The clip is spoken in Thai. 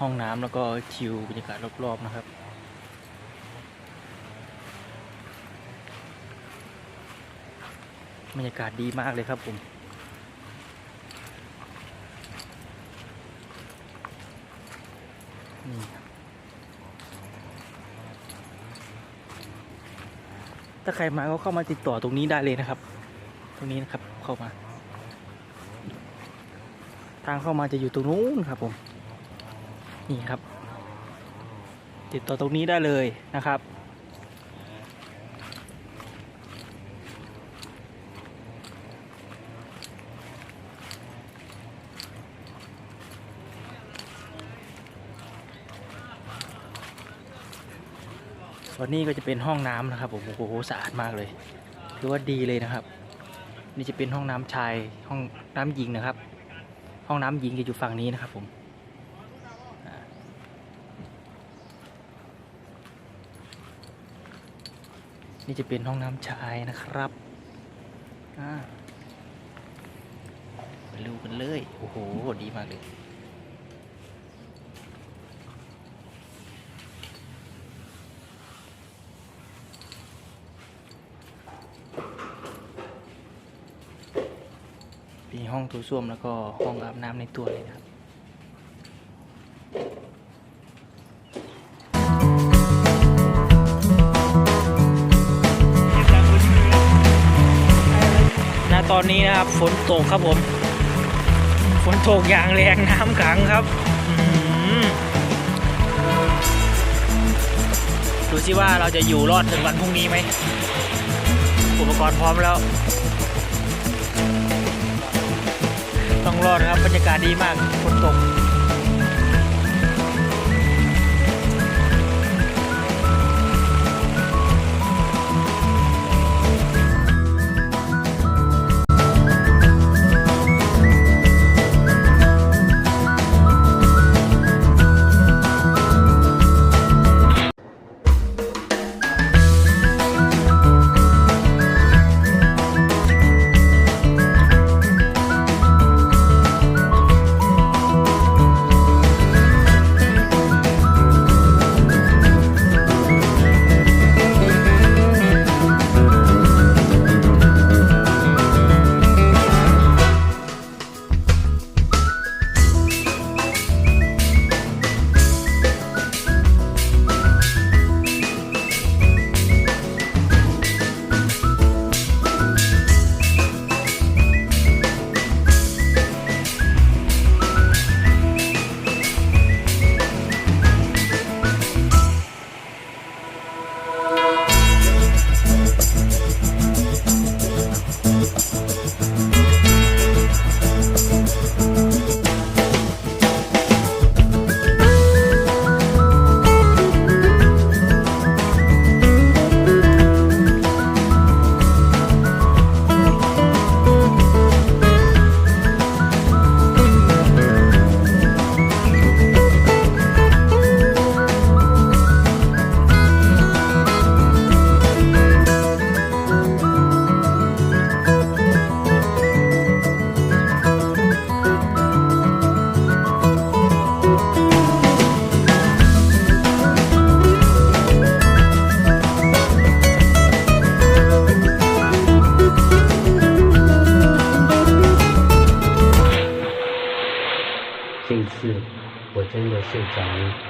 ห้องน้ำแล้วก็ชิลบรรยากาศรอบๆนะครับบรรยากาศดีมากเลยครับผมนี่ถ้าใครมาก็เข้ามาติดต่อตรงนี้ได้เลยนะครับตรงนี้นะครับเข้ามาทางเข้ามาจะอยู่ตรงนู้นครับผมนี่ครับติดต่อตรงนี้ได้เลยนะครับส่วนนี้ก็จะเป็นห้องน้ำนะครับผมโอ้โหสะอาดมากเลยถือว่าดีเลยนะครับนี่จะเป็นห้องน้ำชายห้องน้ำหญิงนะครับห้องน้ำหญิงจะอยู่ฝั่งนี้นะครับผมนี่จะเป็นห้องน้ำชายนะครับไปดูกันเลยโอ้โหดีมากเลยมีห้องโถส้วมแล้วก็ห้องอาบน้ำในตัวเลยนะครับตอนนี้นะครับฝนตกครับผมฝนตกอย่างแรงน้ำขังครับดูสิว่าเราจะอยู่รอดถึงวันพรุ่งนี้ไหมอุปกรณ์พร้อมแล้วต้องรอดครับบรรยากาศดีมากฝนตก这次我真的睡着了。